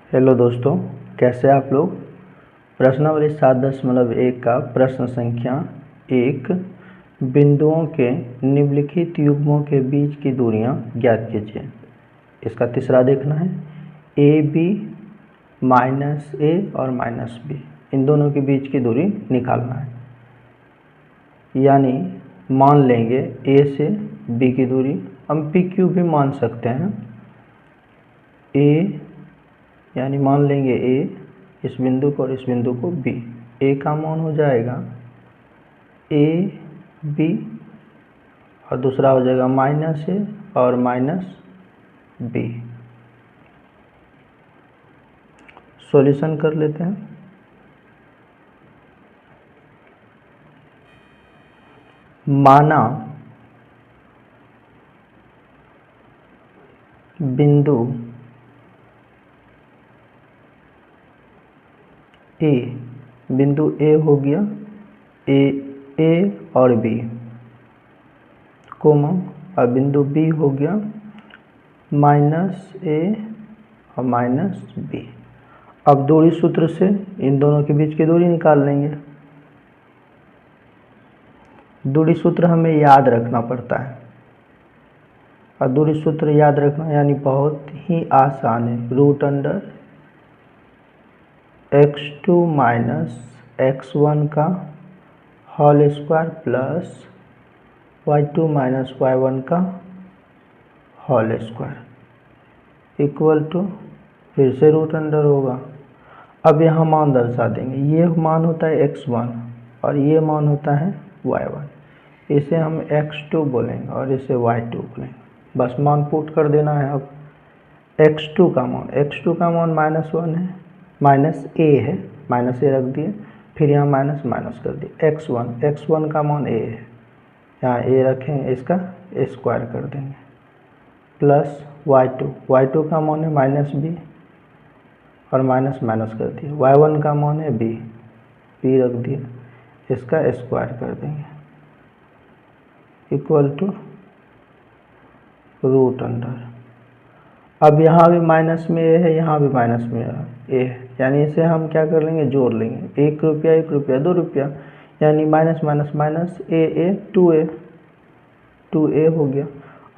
Hello दोस्तों, कैसे आप लोग। प्रश्नावली 7.1 का प्रश्न संख्या 1, बिंदुओं के निम्नलिखित युग्मों के बीच की दूरियां ज्ञात कीजिए। इसका तीसरा देखना है, ए बी माइनस ए और माइनस बी, इन दोनों के बीच की दूरी निकालना है। यानी मान लेंगे ए से बी की दूरी, हम पी क्यू भी मान सकते हैं। ए यानी मान लेंगे ए इस बिंदु को और इस बिंदु को बी, ए का मान हो जाएगा ए बी और दूसरा हो जाएगा माइनस ए और माइनस बी। सॉल्यूशन कर लेते हैं। माना बिंदु ए, बिंदु ए हो गया ए और बी, कोमा, और बिंदु बी हो गया माइनस ए और माइनस बी। अब दूरी सूत्र से इन दोनों के बीच की दूरी निकाल लेंगे। दूरी सूत्र हमें याद रखना पड़ता है, और दूरी सूत्र याद रखना यानी बहुत ही आसान है। Root under x2 minus x1 का whole square plus y2 minus y1 का होल स्क्वायर इक्वल टू, फिर से रूट अंडर होगा। अब यहाँ मान दर्शा देंगे, ये मान होता है x1 और ये मान होता है y1। इसे हम x2 बोलेंगे और इसे y2 बोलेंगे। बस मान पुट कर देना है। अब x2 का मान -1 है, माइनस ए है, माइनस ए रख दिए, फिर यहाँ माइनस माइनस कर दिए। x1 का मान ए है, यहाँ ए रखेंगे, इसका स्क्वायर कर देंगे, प्लस y2 का मान है माइनस बी और माइनस माइनस कर दिए। y1 का मान है बी रख दिए, इसका स्क्वायर कर देंगे इक्वल टू रूट अंडर। अब यहाँ भी माइनस में ए है, यहाँ भी माइनस में ए है, यानी इसे हम क्या कर लेंगे, जोड़ लेंगे। 1 रुपया 1 रुपया 2 रुपया, यानी माइनस माइनस माइनस ए 2a हो गया,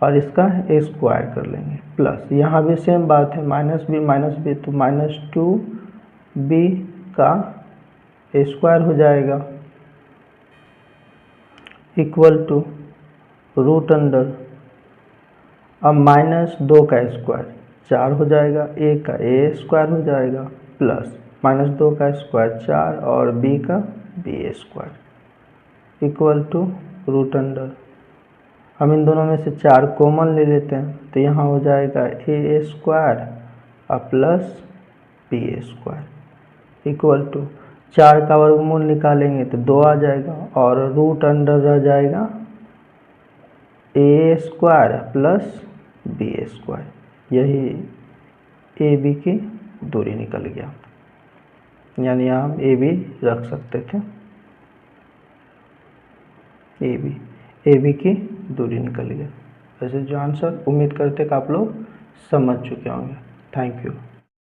और इसका स्क्वायर कर लेंगे, प्लस यहाँ भी सेम बात है, माइनस बी तो -2b का स्क्वायर हो जाएगा इक्वल टू रूट अंडर। अब -2 का स्क्वायर 4 हो जाएगा, a का a स्क्वायर हो जाएगा, प्लस -2 का स्क्वायर 4 और b का b square equal to root under. हम इन दोनों में से 4 कॉमन ले लेते हैं, तो यहाँ हो जाएगा a स्क्वायर और plus b square equal to 4 का वर्गमूल निकालेंगे तो 2 आ जाएगा, और रूट अंडर रह जाएगा a square plus b square. यही ए बी की दूरी निकल गया, यानी यहाँ हम ए बी रख सकते थे। ए बी की दूरी निकल गया। वैसे जो आंसर उम्मीद करते कि आप लोग समझ चुके होंगे। Thank you.